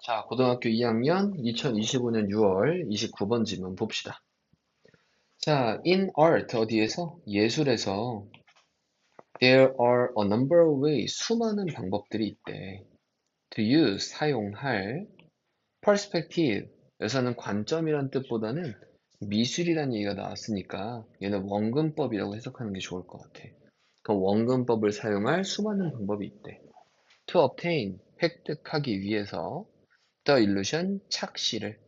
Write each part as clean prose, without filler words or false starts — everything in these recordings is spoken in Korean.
자, 고등학교 2학년 2025년 6월 29번 질문 봅시다. 자, in art 어디에서? 예술에서 there are a number of ways 수많은 방법들이 있대. to use 사용할 perspective 여기서는 관점이란 뜻보다는 미술이란 얘기가 나왔으니까 얘는 원근법이라고 해석하는 게 좋을 것 같아. 그 원근법을 사용할 수많은 방법이 있대. to obtain 획득하기 위해서 the illusion 착시를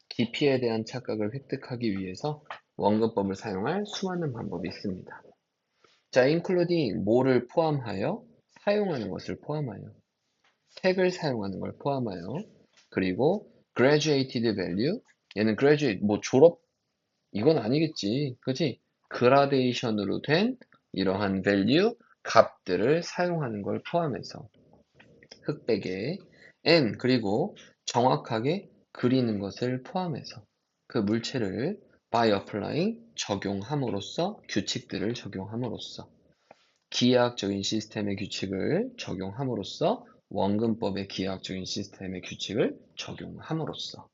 깊이에 대한 착각을 획득하기 위해서 원근법을 사용할 수많은 방법이 있습니다. 자, including 뭐를 포함하여 사용하는 것을 포함하여 색을 사용하는 걸 포함하여 그리고 graduated value 얘는 graduate 뭐 졸업 이건 아니겠지. 그지? 그라데이션으로 된 이러한 value 값들을 사용하는 걸 포함해서 흑백에 and 그리고 정확하게 그리는 것을 포함해서 그 물체를 by applying 적용함으로써 규칙들을 적용함으로써 기하학적인 시스템의 규칙을 적용함으로써 원근법의 기하학적인 시스템의 규칙을 적용함으로써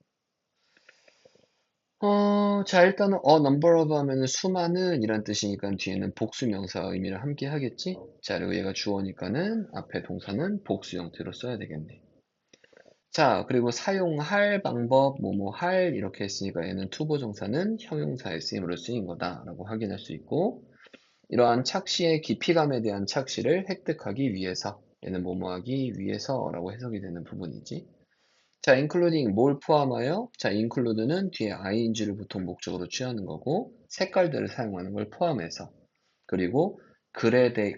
자 일단은 number of 하면은 수많은 이란 뜻이니까 뒤에는 복수 명사 의미를 함께 하겠지? 자 그리고 얘가 주어니까는 앞에 동사는 복수 형태로 써야 되겠네. 자, 그리고 사용할 방법, 뭐뭐 할 이렇게 했으니까 얘는 투보정사는 형용사의 쓰임으로 쓰인 거다라고 확인할 수 있고 이러한 착시의 깊이감에 대한 착시를 획득하기 위해서 얘는 뭐뭐 하기 위해서라고 해석이 되는 부분이지. 자, including 뭘 포함하여? 자, include는 뒤에 ing를 보통 목적으로 취하는 거고 색깔들을 사용하는 걸 포함해서 그리고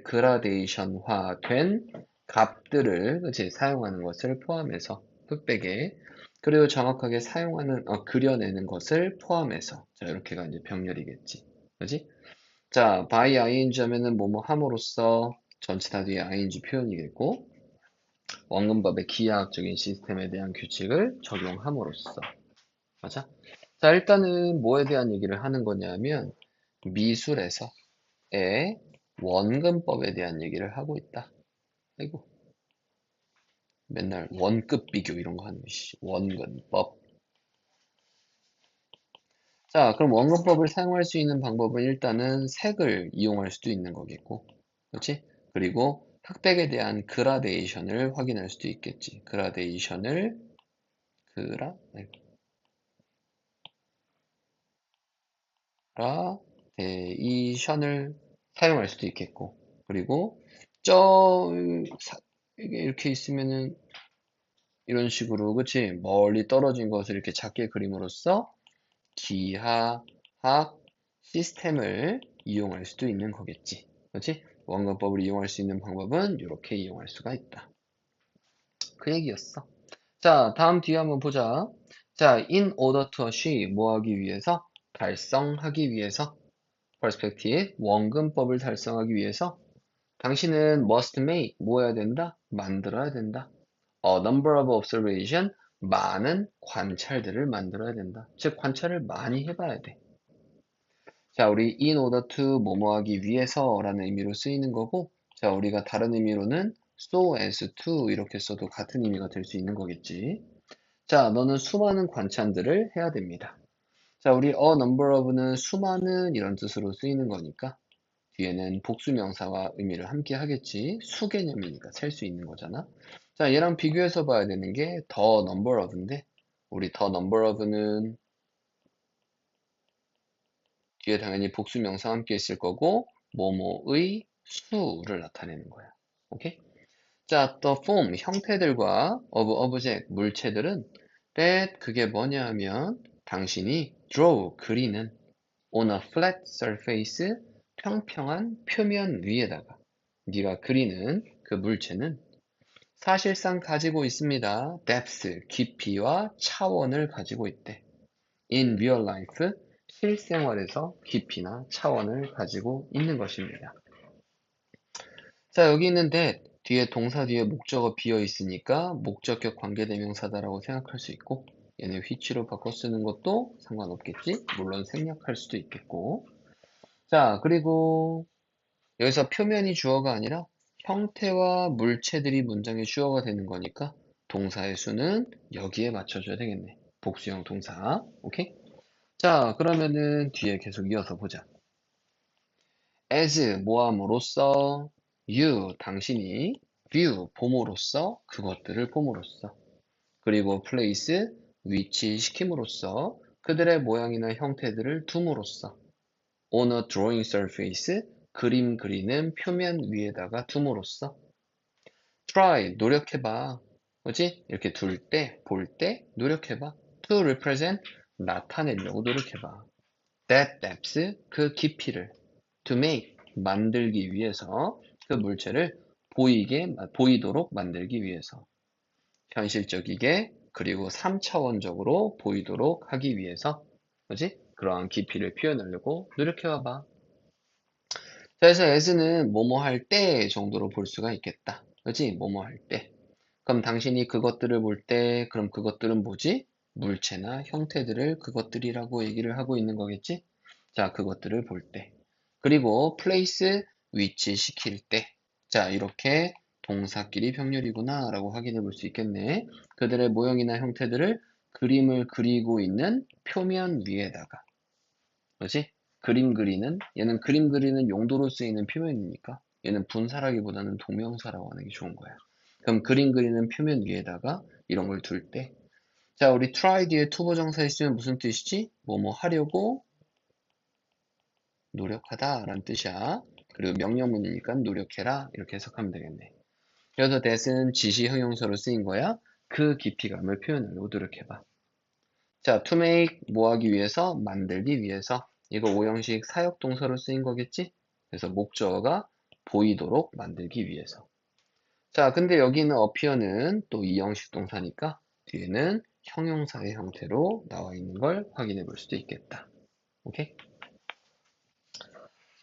그라데이션화된 값들을 그치, 사용하는 것을 포함해서 흑백에 그리고 정확하게 사용하는 그려내는 것을 포함해서 자 이렇게가 이제 병렬이겠지 그지? 자 by ing 하면은 뭐뭐 함으로써 전체 다 뒤에 ing 표현이겠고 원근법의 기하학적인 시스템에 대한 규칙을 적용함으로써 맞아? 자 일단은 뭐에 대한 얘기를 하는 거냐면 미술에서 의 원근법에 대한 얘기를 하고 있다. 아이고, 맨날 원급 비교 이런 거 하는 씨. 원근법. 자, 그럼 원근법을 사용할 수 있는 방법은 일단은 색을 이용할 수도 있는 거겠고, 그렇지? 그리고 흑백에 대한 그라데이션을 확인할 수도 있겠지. 네, 그라데이션을 사용할 수도 있겠고, 그리고 저 이게 이렇게 있으면은 이런 식으로, 그치? 멀리 떨어진 것을 이렇게 작게 그림으로써 기하학 시스템을 이용할 수도 있는 거겠지. 그치? 원근법을 이용할 수 있는 방법은 이렇게 이용할 수가 있다. 그 얘기였어. 자, 다음 뒤에 한번 보자. 자, in order to achieve, 뭐 하기 위해서? 달성하기 위해서. perspective, 원근법을 달성하기 위해서. 당신은 must make, 뭐 해야 된다? 만들어야 된다. A number of observation, 많은 관찰들을 만들어야 된다. 즉, 관찰을 많이 해봐야 돼. 자, 우리 in order to 뭐뭐 하기 위해서라는 의미로 쓰이는 거고, 자, 우리가 다른 의미로는 so as to 이렇게 써도 같은 의미가 될 수 있는 거겠지. 자, 너는 수많은 관찰들을 해야 됩니다. 자, 우리 a number of는 수많은 이런 뜻으로 쓰이는 거니까 뒤에는 복수 명사와 의미를 함께 하겠지. 수 개념이니까 셀 수 있는 거잖아. 자, 얘랑 비교해서 봐야 되는 게 the number of인데 우리 the number of는 뒤에 당연히 복수 명사와 함께 있을 거고 뭐뭐의 수를 나타내는 거야. 오케이? 자, the form 형태들과 of object 물체들은 that 그게 뭐냐 하면 당신이 draw 그리는 on a flat surface 평평한 표면 위에다가 네가 그리는 그 물체는 사실상 가지고 있습니다. depth, 깊이와 차원을 가지고 있대. in real life, 실생활에서 깊이나 차원을 가지고 있는 것입니다. 자, 여기 있는 that, 뒤에 동사 뒤에 목적어 비어 있으니까 목적격 관계대명사다라고 생각할 수 있고 얘네 which로 바꿔 쓰는 것도 상관없겠지? 물론 생략할 수도 있겠고 자, 그리고 여기서 표면이 주어가 아니라 형태와 물체들이 문장의 주어가 되는 거니까 동사의 수는 여기에 맞춰줘야 되겠네. 복수형 동사. 오케이? 자, 그러면은 뒤에 계속 이어서 보자. as 모함으로써 you 당신이 view 봄으로써 그것들을 봄으로써 그리고 place 위치시킴으로써 그들의 모양이나 형태들을 둠으로써 on a drawing surface 그림 그리는 표면 위에다가 둠으로써 try 노력해봐. 그지? 이렇게 둘 때, 볼 때 노력해봐. to represent 나타내려고 노력해봐. that depth 그 깊이를 to make 만들기 위해서 그 물체를 보이도록 만들기 위해서 현실적이게 그리고 3차원적으로 보이도록 하기 위해서 그지? 그러한 깊이를 표현하려고 노력해봐봐. 그래서 as는 뭐뭐 할 때 정도로 볼 수가 있겠다. 그지? 뭐뭐 할 때. 그럼 당신이 그것들을 볼 때, 그럼 그것들은 뭐지? 물체나 형태들을 그것들이라고 얘기를 하고 있는 거겠지? 자, 그것들을 볼 때. 그리고 place, 위치시킬 때. 자, 이렇게 동사끼리 병렬이구나 라고 확인해 볼 수 있겠네. 그들의 모형이나 형태들을 그림을 그리고 있는 표면 위에다가. 그렇지? 그림 그리는, 얘는 그림 그리는 용도로 쓰이는 표면이니까 얘는 분사라기보다는 동명사라고 하는 게 좋은 거야. 그럼 그림 그리는 표면 위에다가 이런 걸 둘 때. 자, 우리 try 뒤에 투부정사 있으면 무슨 뜻이지? 뭐뭐 하려고 노력하다 라는 뜻이야. 그리고 명령문이니까 노력해라 이렇게 해석하면 되겠네. 그래서 that은 지시 형용사로 쓰인 거야. 그 깊이감을 표현하려고 노력해봐. 자, to make 뭐 하기 위해서? 만들기 위해서. 이거 오형식 사역동사로 쓰인 거겠지? 그래서 목적어가 보이도록 만들기 위해서. 자, 근데 여기는 appear는 또 이형식 동사니까 뒤에는 형용사의 형태로 나와 있는 걸 확인해 볼 수도 있겠다. 오케이?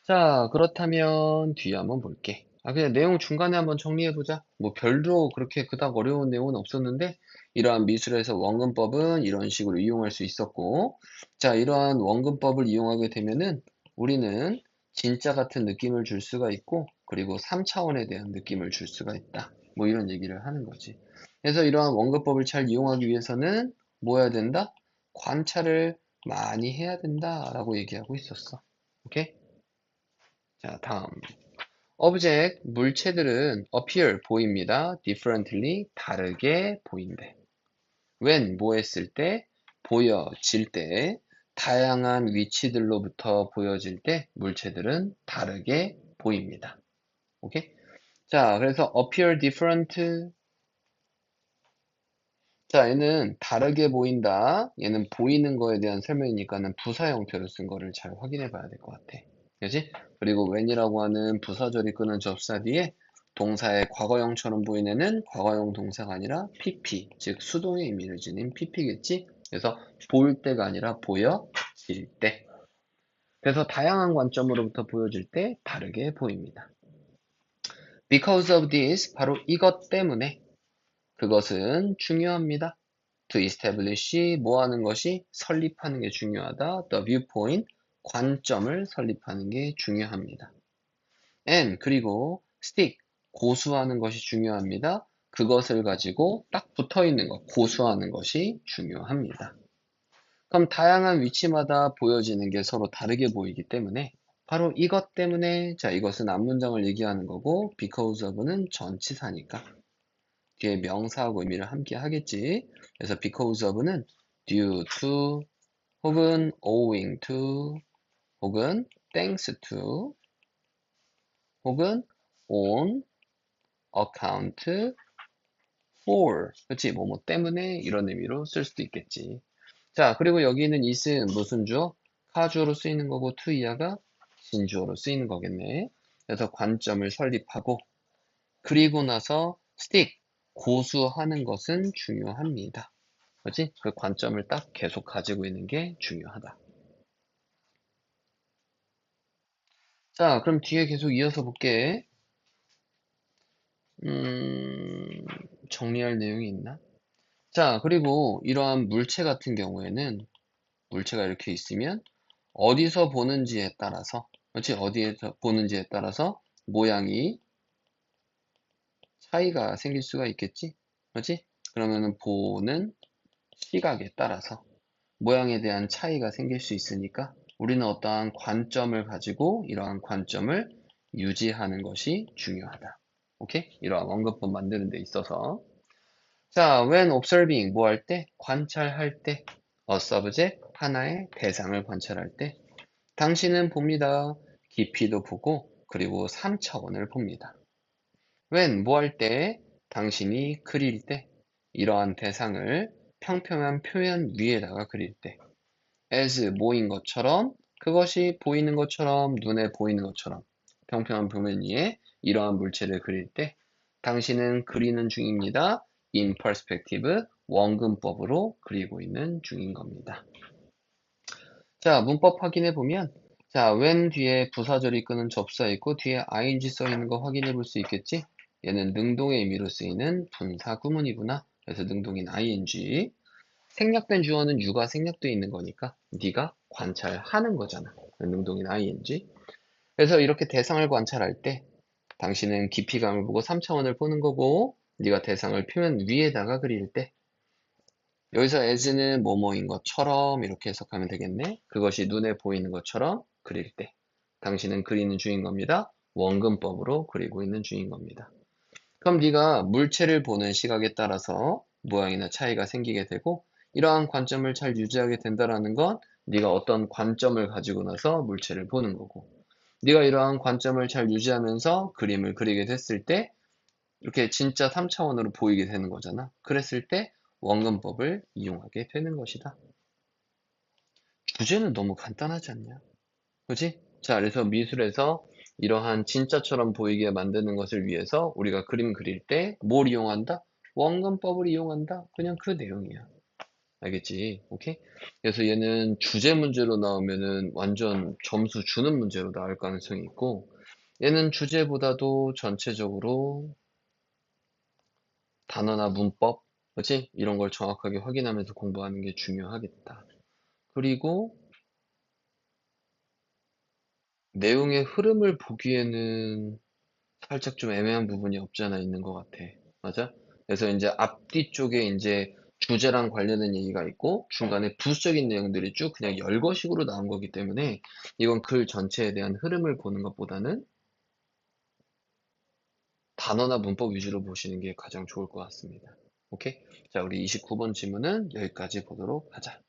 자, 그렇다면 뒤에 한번 볼게. 그냥 내용 중간에 한번 정리해보자. 뭐 별로 그렇게 그닥 어려운 내용은 없었는데, 이러한 미술에서 원근법은 이런 식으로 이용할 수 있었고, 자, 이러한 원근법을 이용하게 되면은 우리는 진짜 같은 느낌을 줄 수가 있고, 그리고 3차원에 대한 느낌을 줄 수가 있다. 뭐 이런 얘기를 하는 거지. 그래서 이러한 원근법을 잘 이용하기 위해서는 뭐 해야 된다? 관찰을 많이 해야 된다라고 얘기하고 있었어. 오케이? 자, 다음. object, 물체들은 appear, 보입니다. differently, 다르게 보인대. when, 뭐 했을 때, 보여질 때, 다양한 위치들로부터 보여질 때, 물체들은 다르게 보입니다. 오케이? 자, 그래서 appear different. 자, 얘는 다르게 보인다. 얘는 보이는 거에 대한 설명이니까는 부사 형태로 쓴 거를 잘 확인해 봐야 될 것 같아. 그지? 그리고 when이라고 하는 부사절이 끄는 접사 뒤에 동사의 과거형처럼 보이는 애는 과거형 동사가 아니라 pp, 즉 수동의 의미를 지닌 pp겠지? 그래서 보일 때가 아니라 보여질 때. 그래서 다양한 관점으로부터 보여질 때 다르게 보입니다. Because of this, 바로 이것 때문에 그것은 중요합니다. To establish, 뭐 하는 것이? 설립하는 게 중요하다. The viewpoint, 관점을 설립하는 게 중요합니다. And, 그리고 stick, 고수하는 것이 중요합니다. 그것을 가지고 딱 붙어 있는 것, 고수하는 것이 중요합니다. 그럼 다양한 위치마다 보여지는 게 서로 다르게 보이기 때문에 바로 이것 때문에, 자, 이것은 앞문장을 얘기하는 거고 because of는 전치사니까 뒤에 명사하고 의미를 함께 하겠지. 그래서 because of는 due to 혹은 owing to 혹은 thanks to 혹은 on account for 그렇지 뭐뭐 때문에 이런 의미로 쓸 수도 있겠지. 자, 그리고 여기는 is은 무슨 주어? 카주어로 쓰이는 거고 to 이하가 진주어로 쓰이는 거겠네. 그래서 관점을 설립하고 그리고 나서 stick 고수하는 것은 중요합니다. 그렇지? 그 관점을 딱 계속 가지고 있는 게 중요하다. 자, 그럼 뒤에 계속 이어서 볼게. 정리할 내용이 있나? 자, 그리고 이러한 물체 같은 경우에는 물체가 이렇게 있으면 어디서 보는지에 따라서, 그렇지? 어디에서 보는지에 따라서 모양이 차이가 생길 수가 있겠지? 그렇지? 그러면은 보는 시각에 따라서 모양에 대한 차이가 생길 수 있으니까 우리는 어떠한 관점을 가지고 이러한 관점을 유지하는 것이 중요하다. 오케이? 이러한 원근법 만드는 데 있어서. 자, when observing 뭐 할 때? 관찰할 때. a subject 하나의 대상을 관찰할 때 당신은 봅니다. 깊이도 보고 그리고 3차원을 봅니다. when 뭐 할 때? 당신이 그릴 때 이러한 대상을 평평한 표현 위에다가 그릴 때 as 뭐인 것처럼 그것이 보이는 것처럼 눈에 보이는 것처럼 평평한 표면 위에 이러한 물체를 그릴 때 당신은 그리는 중입니다. in perspective 원근법으로 그리고 있는 중인 겁니다. 자, 문법 확인해 보면 자, when 뒤에 부사절이 끄는 접수사 있고 뒤에 ing 써 있는 거 확인해 볼 수 있겠지? 얘는 능동의 의미로 쓰이는 분사 구문이구나. 그래서 능동인 ing. 생략된 주어는 you가 생략되어 있는 거니까 네가 관찰하는 거잖아. 능동인 ing. 그래서 이렇게 대상을 관찰할 때 당신은 깊이감을 보고 3차원을 보는 거고 네가 대상을 표면 위에다가 그릴 때 여기서 as는 뭐뭐인 것처럼 이렇게 해석하면 되겠네. 그것이 눈에 보이는 것처럼 그릴 때 당신은 그리는 중인 겁니다. 원근법으로 그리고 있는 중인 겁니다. 그럼 네가 물체를 보는 시각에 따라서 모양이나 차이가 생기게 되고 이러한 관점을 잘 유지하게 된다라는 건 네가 어떤 관점을 가지고 나서 물체를 보는 거고 네가 이러한 관점을 잘 유지하면서 그림을 그리게 됐을 때 이렇게 진짜 3차원으로 보이게 되는 거잖아. 그랬을 때 원근법을 이용하게 되는 것이다. 주제는 너무 간단하지 않냐? 그지? 자, 그래서 미술에서 이러한 진짜처럼 보이게 만드는 것을 위해서 우리가 그림 그릴 때 뭘 이용한다? 원근법을 이용한다. 그냥 그 내용이야. 알겠지? 오케이? 그래서 얘는 주제 문제로 나오면은 완전 점수 주는 문제로 나올 가능성이 있고 얘는 주제보다도 전체적으로 단어나 문법, 그치? 이런 걸 정확하게 확인하면서 공부하는 게 중요하겠다. 그리고 내용의 흐름을 보기에는 살짝 좀 애매한 부분이 없지 않아 있는 것 같아. 맞아? 그래서 이제 앞뒤 쪽에 이제 주제랑 관련된 얘기가 있고 중간에 부수적인 내용들이 쭉 그냥 열거식으로 나온 거기 때문에 이건 글 전체에 대한 흐름을 보는 것보다는 단어나 문법 위주로 보시는 게 가장 좋을 것 같습니다. 오케이? 자, 우리 29번 질문은 여기까지 보도록 하자.